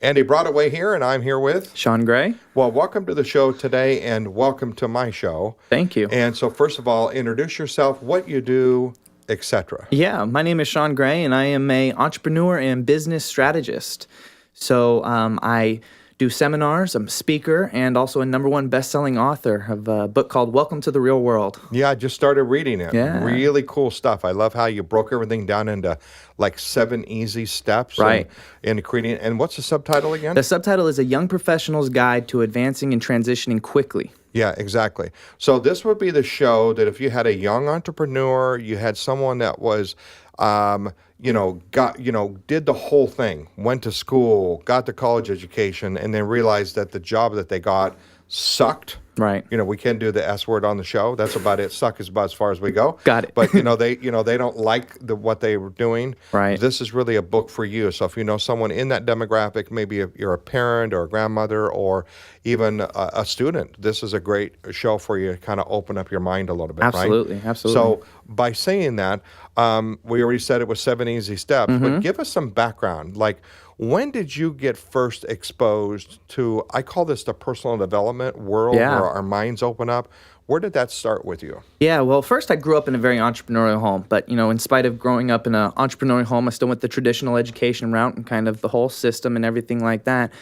Andy Broadway here, and I'm here with. Sean Gray. Well, welcome to the show today, and welcome to my show. Thank you. And so, first of all, introduce yourself, what you do, etc. Yeah, my name is Sean Gray, and I am an entrepreneur and business strategist. So I do seminars, I'm a speaker, and also a #1 best-selling author of a book called Welcome to the Real World. Yeah, I just started reading it. Yeah. Really cool stuff. I love how you broke everything down into like 7 easy steps. Right. And creating. And what's the subtitle again? The subtitle is A Young Professional's Guide to Advancing and Transitioning Quickly. Yeah, exactly. So this would be the show that if you had a young entrepreneur, you had someone that was, did the whole thing, went to school, got the college education, and then realized that the job that they got sucked. Right. We can't do the S word on the show. That's about it. Suck is about as far as we go. Got it. But they don't like what they were doing. Right. This is really a book for you. So if you know someone in that demographic, maybe if you're a parent or a grandmother or even a student, this is a great show for you to kind of open up your mind a little bit. Absolutely. Right? Absolutely. So by saying that, we already said it was 7 easy steps, but give us some background. Like, when did you get first exposed to, I call this the personal development world, where our minds open up? Where did that start with you? Yeah, well, first I grew up in a very entrepreneurial home, but in spite of growing up in an entrepreneurial home, I still went the traditional education route and kind of the whole system and everything like that.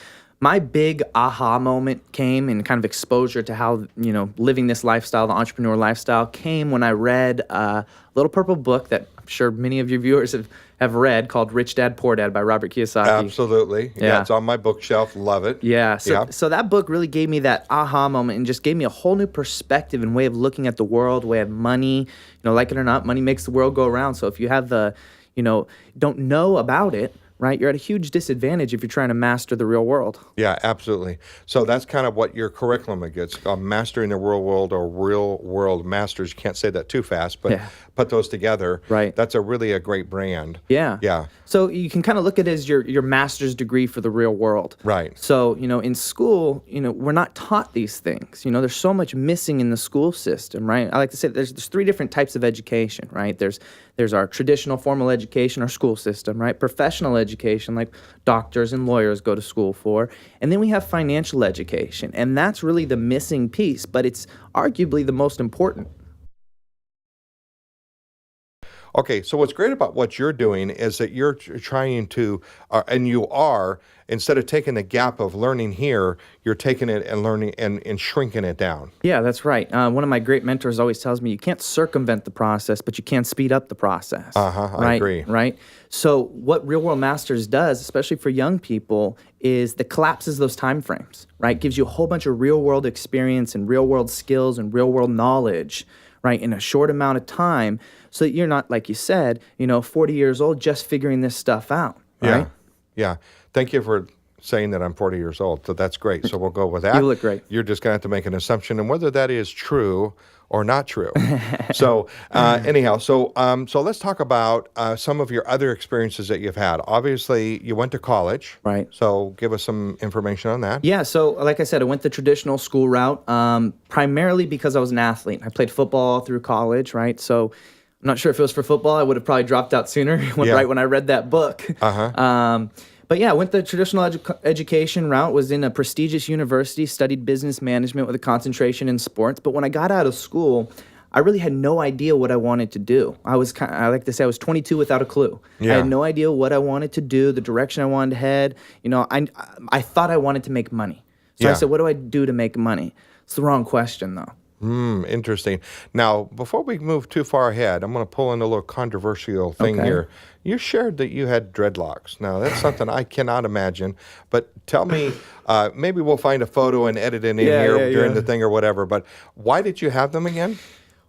My big aha moment came and kind of exposure to how, living this lifestyle, the entrepreneur lifestyle, came when I read a little purple book that I'm sure many of your viewers have read called Rich Dad, Poor Dad by Robert Kiyosaki. Absolutely. Yeah, it's on my bookshelf. Love it. Yeah. So that book really gave me that aha moment and just gave me a whole new perspective and way of looking at the world, way of money. Like it or not, money makes the world go around. So if you have don't know about it, right, you're at a huge disadvantage if you're trying to master the real world. Yeah, absolutely. So that's kind of what your curriculum gets, Mastering the Real World or Real World Masters. You can't say that too fast, but put those together. Right. That's really a great brand. Yeah. Yeah. So you can kind of look at it as your master's degree for the real world. Right. So, in school, we're not taught these things. There's so much missing in the school system, right? I like to say there's 3 different types of education, right? There's our traditional formal education, our school system, right? Professional education, like doctors and lawyers go to school for. And then we have financial education. And that's really the missing piece, but it's arguably the most important. Okay, so what's great about what you're doing is that you're trying to, and you are, instead of taking the gap of learning here, you're taking it and learning and shrinking it down. Yeah, that's right. One of my great mentors always tells me you can't circumvent the process, but you can speed up the process. I agree. Right? So what Real World Masters does, especially for young people, is that collapses those time frames, right? Gives you a whole bunch of real world experience and real world skills and real world knowledge, right, in a short amount of time, so that you're not, like you said, 40 years old just figuring this stuff out, right? Yeah. Thank you for saying that I'm 40 years old. So that's great. So we'll go with that. You look great. You're just going to have to make an assumption, and whether that is true or not true. So anyhow, so let's talk about some of your other experiences that you've had. Obviously, you went to college. Right. So give us some information on that. Yeah, so like I said, I went the traditional school route primarily because I was an athlete. I played football through college, right? So I'm not sure if it was for football. I would have probably dropped out sooner right when I read that book. But yeah, I went the traditional education route, was in a prestigious university, studied business management with a concentration in sports. But when I got out of school, I really had no idea what I wanted to do. I like to say I was 22 without a clue. Yeah. I had no idea what I wanted to do, the direction I wanted to head. I thought I wanted to make money. So I said, what do I do to make money? It's the wrong question, though. Interesting. Now, before we move too far ahead, I'm going to pull in a little controversial thing here. You shared that you had dreadlocks. Now, that's something I cannot imagine. But tell me, maybe we'll find a photo and edit it in here during the thing or whatever. But why did you have them again?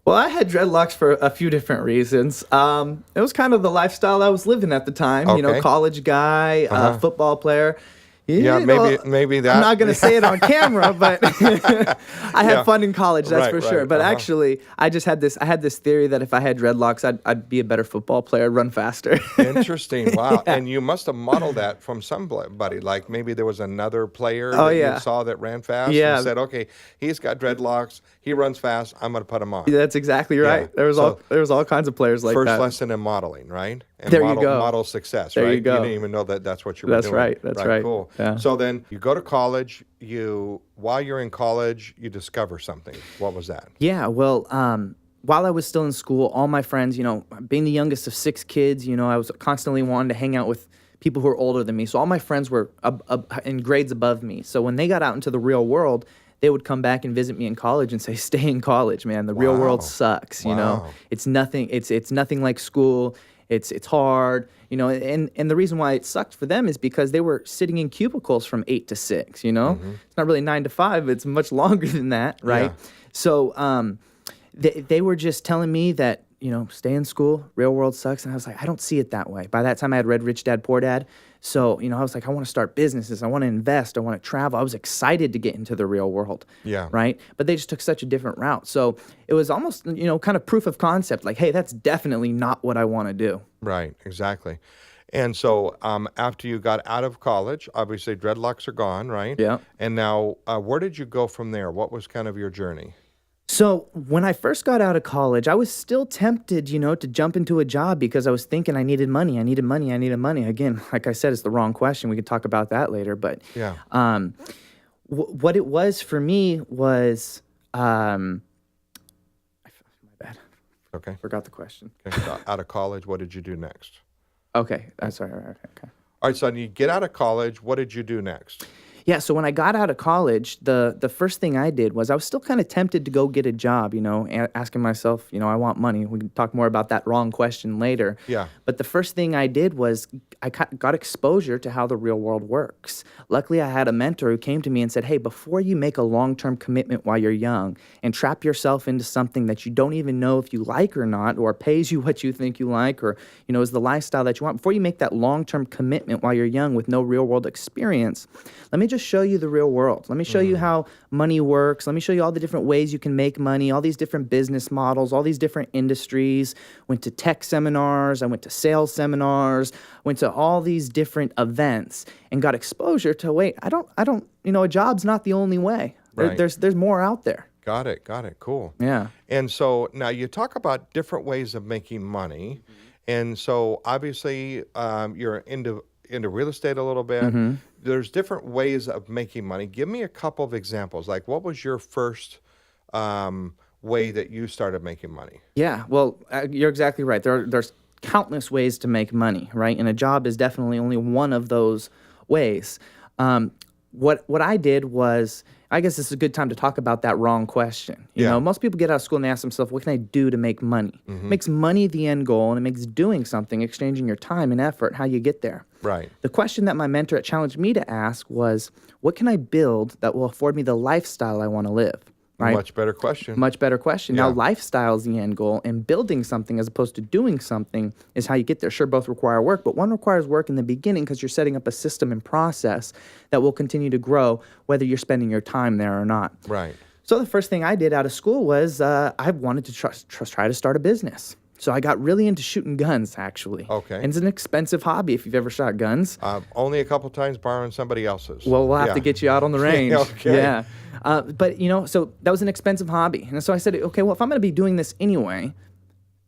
Well, I had dreadlocks for a few different reasons. It was kind of the lifestyle I was living at the time. Okay. College guy, football player. Yeah, maybe that. I'm not going to say it on camera, but I had fun in college, that's for sure. But actually, I had this theory that if I had dreadlocks, I'd be a better football player, run faster. Interesting. Wow. And you must have modeled that from somebody. Like maybe there was another player that you saw that ran fast and said, okay, he's got dreadlocks, he runs fast, I'm going to put him on. That's exactly right. Yeah. There was all kinds of players like that. First lesson in modeling, right? And there you go. model success, there right? You go. You didn't even know that that's what you were doing. That's right. Cool. Yeah. So then you go to college. While you're in college, you discover something. What was that? Yeah, well, while I was still in school, all my friends, being the youngest of 6 kids, I was constantly wanting to hang out with people who are older than me. So all my friends were in grades above me. So when they got out into the real world, they would come back and visit me in college and say, "Stay in college, man. The real world sucks. Wow. It's nothing. It's nothing like school. It's hard. And the reason why it sucked for them is because they were sitting in cubicles from 8 to 6. It's not really 9 to 5. It's much longer than that, right? Yeah. So they were just telling me that, stay in school, real world sucks. And I was like, I don't see it that way. By that time, I had read Rich Dad, Poor Dad. So, I was like, I want to start businesses. I want to invest. I want to travel. I was excited to get into the real world. Yeah. Right. But they just took such a different route. So it was almost, kind of proof of concept. Like, hey, that's definitely not what I want to do. Right, exactly. And so after you got out of college, obviously dreadlocks are gone, right? Yeah. And now where did you go from there? What was kind of your journey? So when I first got out of college, I was still tempted, to jump into a job because I was thinking I needed money. I needed money. I needed money. Again, like I said, it's the wrong question. We could talk about that later. But Yeah. what it was for me was, my bad. Okay. Forgot the question. Okay. So out of college, what did you do next? Okay. I'm sorry. Okay. All right, so you get out of college. What did you do next? Yeah, so when I got out of college, the first thing I did was I was still kind of tempted to go get a job, asking myself, I want money. We can talk more about that wrong question later. Yeah. But the first thing I did was I got exposure to how the real world works. Luckily, I had a mentor who came to me and said, hey, before you make a long-term commitment while you're young and trap yourself into something that you don't even know if you like or not, or pays you what you think you like, or, is the lifestyle that you want, before you make that long-term commitment while you're young with no real world experience, let me just show you the real world. Let me show you how money works. Let me show you all the different ways you can make money, all these different business models, all these different industries. Went to tech seminars. I went to sales seminars, went to all these different events and got exposure to, wait, I don't, a job's not the only way. Right. There's more out there. Got it. Cool. Yeah. And so now you talk about different ways of making money. And so obviously you're into real estate a little bit. There's different ways of making money. Give me a couple of examples. Like, what was your first way that you started making money? Yeah, well, you're exactly right. There's countless ways to make money, right? And a job is definitely only one of those ways. What I did was, I guess this is a good time to talk about that wrong question. You know, most people get out of school and they ask themselves, what can I do to make money? Makes money the end goal, and it makes doing something, exchanging your time and effort, how you get there. Right. The question that my mentor challenged me to ask was, what can I build that will afford me the lifestyle I want to live? Right? Much better question. Much better question. Yeah. Now, lifestyle is the end goal, and building something as opposed to doing something is how you get there. Sure, both require work, but one requires work in the beginning because you're setting up a system and process that will continue to grow whether you're spending your time there or not. Right. So the first thing I did out of school was I wanted to try to start a business. So I got really into shooting guns, actually. Okay. And it's an expensive hobby if you've ever shot guns. Only a couple times borrowing somebody else's. Well, we'll have to get you out on the range. Okay. Yeah. But, so that was an expensive hobby. And so I said, okay, well, if I'm going to be doing this anyway,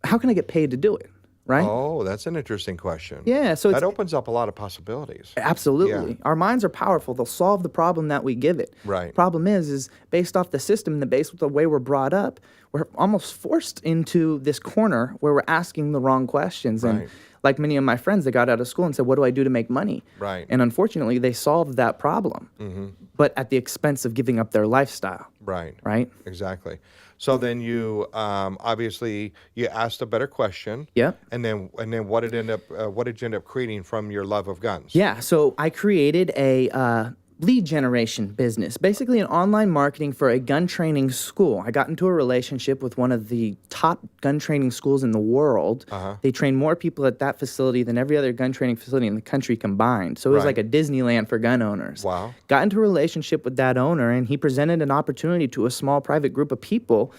how can I get paid to do it? Right? Oh, that's an interesting question. Yeah. So that opens up a lot of possibilities. Absolutely. Yeah. Our minds are powerful. They'll solve the problem that we give it. Right. Problem is based off the system and based with the way we're brought up, we're almost forced into this corner where we're asking the wrong questions. Right. And like many of my friends, they got out of school and said, what do I do to make money? Right. And unfortunately, they solved that problem, but at the expense of giving up their lifestyle. Right. Right? Exactly. So then you obviously you asked a better question. Yep. And then what did you end up creating from your love of guns? Yeah. So I created a lead generation business, basically an online marketing for a gun training school. I got into a relationship with one of the top gun training schools in the world. They train more people at that facility than every other gun training facility in the country combined. So it was Right. like a Disneyland for gun owners. Wow. Got into a relationship with that owner, and he presented an opportunity to a small private group of people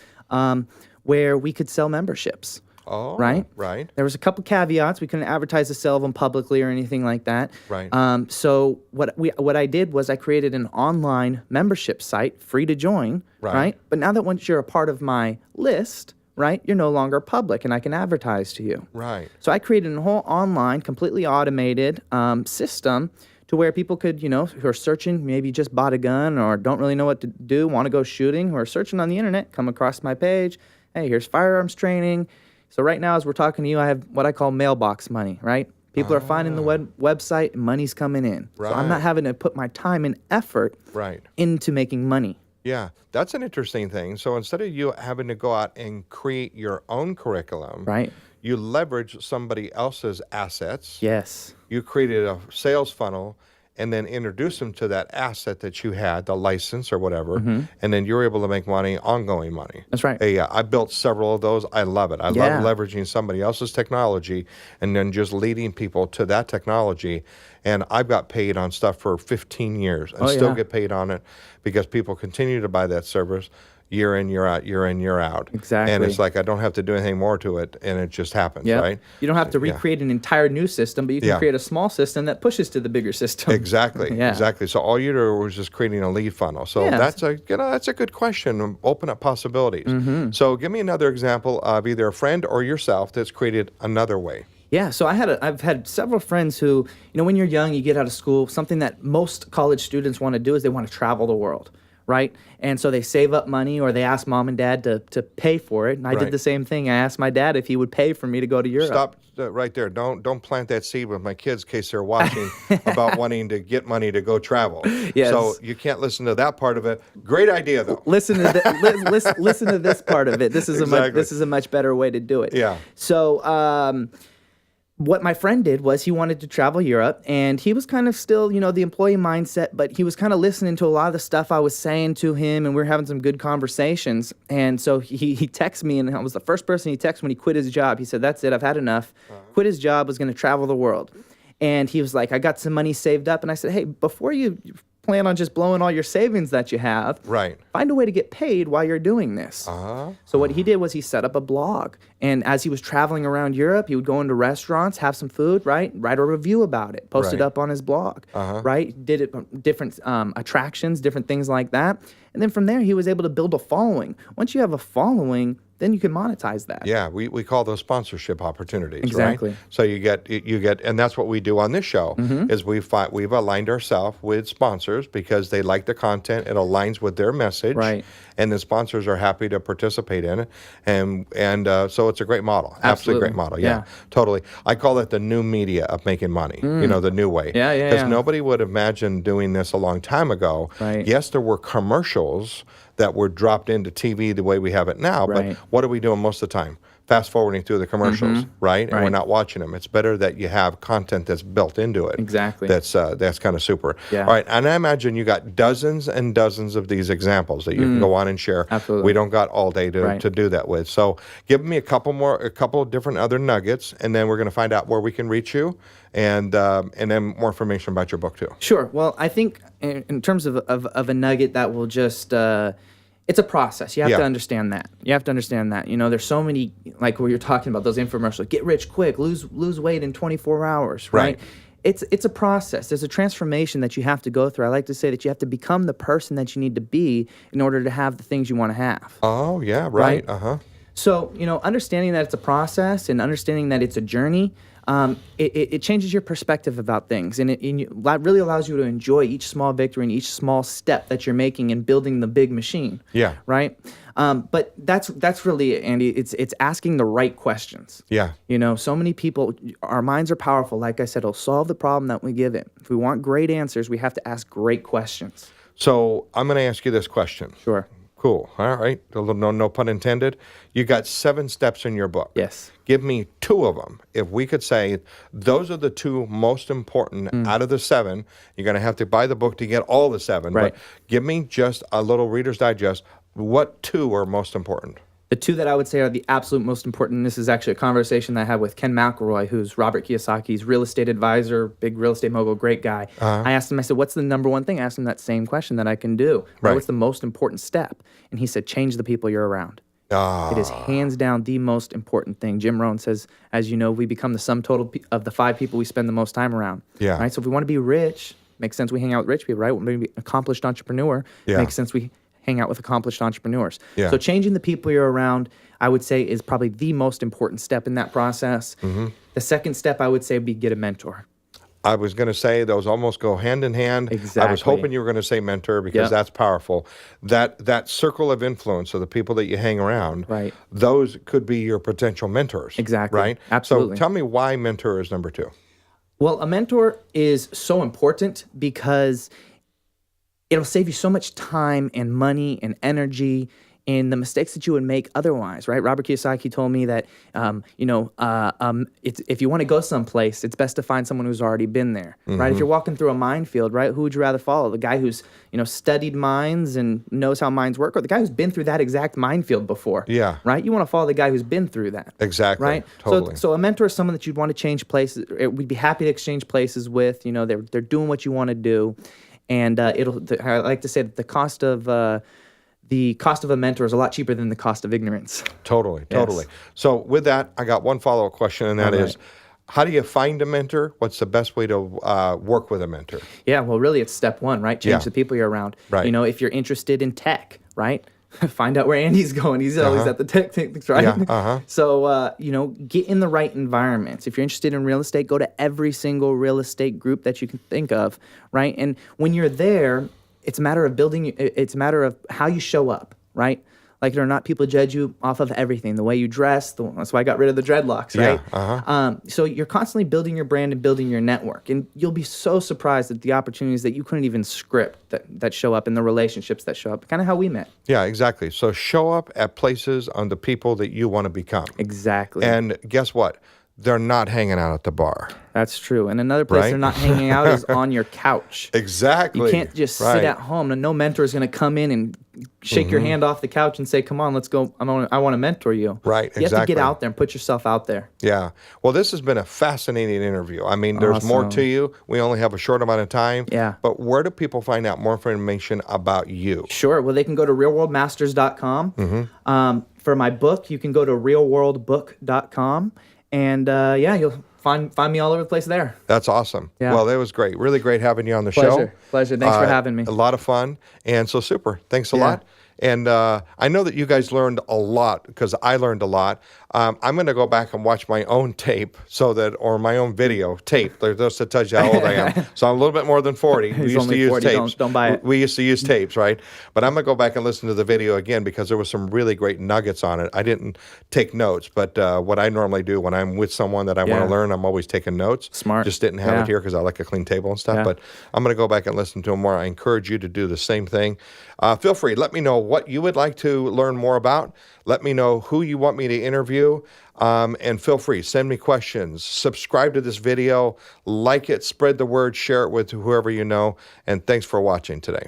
where we could sell memberships. Oh, Right? Right. There was a couple caveats. We couldn't advertise the sale of them publicly or anything like that. Right. So what I did was I created an online membership site, free to join. Right. But now that once you're a part of my list, right, you're no longer public, and I can advertise to you. Right. So I created a whole online, completely automated system to where people could, who are searching, maybe just bought a gun or don't really know what to do, want to go shooting, who are searching on the internet, come across my page. Hey, here's firearms training. So right now, as we're talking to you, I have what I call mailbox money, right? People are finding the website and money's coming in. Right. So I'm not having to put my time and effort Right. into making money. Yeah, that's an interesting thing. So instead of you having to go out and create your own curriculum, Right. you leverage somebody else's assets. Yes. You created a sales funnel and then introduce them to that asset that you had, the license or whatever, and then you're able to make money, ongoing money. That's right. Hey, I built several of those. I love it. I love leveraging somebody else's technology and then just leading people to that technology. And I've got paid on stuff for 15 years and still get paid on it because people continue to buy that service year in, year out, year in, year out. Exactly. And it's like I don't have to do anything more to it, and it just happens, right? You don't have to recreate an entire new system, but you can create a small system that pushes to the bigger system. Exactly. Exactly. So all you do was just creating a lead funnel. So that's a good question. Open up possibilities. So give me another example of either a friend or yourself that's created another way. Yeah, so I've had several friends who, when you're young, you get out of school, something that most college students want to do is they want to travel the world, right? And so they save up money or they ask mom and dad to pay for it. And I did the same thing. I asked my dad if he would pay for me to go to Europe. Stop right there. Don't plant that seed with my kids in case they're watching about wanting to get money to go travel. Yes. So you can't listen to that part of it. Great idea, though. Listen to listen to this part of it. This is a much better way to do it. Yeah. So what my friend did was he wanted to travel Europe, and he was kind of still, the employee mindset, but he was kind of listening to a lot of the stuff I was saying to him, and we were having some good conversations. And so he texted me, and I was the first person he texted when he quit his job. He said, "That's it, I've had enough." Quit his job, was going to travel the world. And he was like, "I got some money saved up." And I said, "Hey, before you plan on just blowing all your savings that you have, find a way to get paid while you're doing this." So what he did was he set up a blog. And as he was traveling around Europe, he would go into restaurants, have some food, right? Write a review about it, post it up on his blog, right? Did it different attractions, different things like that. And then from there, he was able to build a following. Once you have a following, then you can monetize that. Yeah, we call those sponsorship opportunities, Exactly. right? So you get, and that's what we do on this show, is we've aligned ourselves with sponsors because they like the content, it aligns with their message, Right. and the sponsors are happy to participate in it, and so it's a great model, absolutely great model, yeah, totally. I call it the new media of making money, the new way, because nobody would imagine doing this a long time ago. Right. Yes, there were commercials that were dropped into TV the way we have it now, but what are we doing most of the time? Fast forwarding through the commercials, right? And we're not watching them. It's better that you have content that's built into it. Exactly. That's kind of super. Yeah. All right, and I imagine you got dozens and dozens of these examples that you can go on and share. Absolutely. We don't got all day to do that with. So give me a couple of different other nuggets, and then we're going to find out where we can reach you, and then more information about your book too. Sure. Well, I think in terms of a nugget that will just it's a process. You have to understand that. There's so many, like what you're talking about, those infomercials. Get rich quick, lose weight in 24 hours, right? It's a process. There's a transformation that you have to go through. I like to say that you have to become the person that you need to be in order to have the things you want to have. Oh, yeah, right. So, understanding that it's a process and understanding that it's a journey, it changes your perspective about things, and it really allows you to enjoy each small victory and each small step that you're making in building the big machine. Yeah. Right. But that's really it, Andy. It's asking the right questions. Yeah. So many people, our minds are powerful. Like I said, it'll solve the problem that we give it. If we want great answers, we have to ask great questions. So I'm going to ask you this question. Sure. Cool. All right. No pun intended. You got 7 steps in your book. Yes. Give me 2 of them. If we could say those are the 2 most important out of the 7, you're going to have to buy the book to get all the 7. Right. But give me just a little Reader's Digest. What 2 are most important? The 2 that I would say are the absolute most important, and this is actually a conversation that I had with Ken McElroy, who's Robert Kiyosaki's real estate advisor, big real estate mogul, great guy. I asked him, I said, what's the number one thing? I asked him that same question that I can do. Right. What's the most important step? And he said, change the people you're around. It is hands down the most important thing. Jim Rohn says, as you know, we become the sum total of the 5 people we spend the most time around. Yeah. Right? So if we want to be rich, makes sense we hang out with rich people, right? We want to be an accomplished entrepreneur. Makes sense we hang out with accomplished entrepreneurs. Yeah. So changing the people you're around, I would say, is probably the most important step in that process. The second step, I would say, would be get a mentor. I was going to say those almost go hand in hand. Exactly. I was hoping you were going to say mentor because that's powerful. That circle of influence of the people that you hang around, Right. those could be your potential mentors. Exactly. Right? Absolutely. So tell me why mentor is number 2. Well, a mentor is so important because it'll save you so much time and money and energy and the mistakes that you would make otherwise, right? Robert Kiyosaki told me that, if you want to go someplace, it's best to find someone who's already been there, right? If you're walking through a minefield, right, who would you rather follow? The guy who's, studied mines and knows how mines work, or the guy who's been through that exact minefield before? Yeah. Right? You want to follow the guy who's been through that. Exactly. Right? Totally. So a mentor is someone that you'd want to change places. We'd be happy to exchange places with. They're doing what you want to do. And I like to say that the cost of a mentor is a lot cheaper than the cost of ignorance. Totally. Yes. So with that, I got one follow-up question, and that is, how do you find a mentor? What's the best way to work with a mentor? Yeah, well, really, it's step 1, right? Change the people you're around. Right. If you're interested in tech, right? Find out where Andy's going. He's always at the tech things, right? Yeah. So, get in the right environments. If you're interested in real estate, go to every single real estate group that you can think of, right? And when you're there, it's a matter of it's a matter of how you show up, right? Like it or not, people judge you off of everything, the way you dress. That's why I got rid of the dreadlocks, right? Yeah, So you're constantly building your brand and building your network. And you'll be so surprised at the opportunities that you couldn't even script that show up and the relationships that show up. Kind of how we met. Yeah, exactly. So show up at places on the people that you want to become. Exactly. And guess what? They're not hanging out at the bar. That's true. And another place they're not hanging out is on your couch. Exactly. You can't just sit at home. And no mentor is going to come in and shake your hand off the couch and say, come on, let's go. I want to mentor you. Right, You have to get out there and put yourself out there. Yeah. Well, this has been a fascinating interview. I mean, there's more to you. We only have a short amount of time. Yeah. But where do people find out more information about you? Sure. Well, they can go to realworldmasters.com. For my book, you can go to realworldbook.com. And you'll find me all over the place there. That's awesome. Yeah. Well, that was great. Really great having you on the show. Pleasure. Thanks for having me. A lot of fun. And so super. Thanks a lot. And I know that you guys learned a lot because I learned a lot. I'm going to go back and watch my own tape or my own video tape. Just to tell you how old I am. So I'm a little bit more than 40. We used to use 40. tapes. Don't buy it. We used to use tapes, right? But I'm going to go back and listen to the video again because there was some really great nuggets on it. I didn't take notes, but what I normally do when I'm with someone that I want to learn, I'm always taking notes. Smart. Just didn't have it here because I like a clean table and stuff. Yeah. But I'm going to go back and listen to them more. I encourage you to do the same thing. Feel free. Let me know what you would like to learn more about. Let me know who you want me to interview. And feel free. Send me questions. Subscribe to this video. Like it. Spread the word. Share it with whoever you know. And thanks for watching today.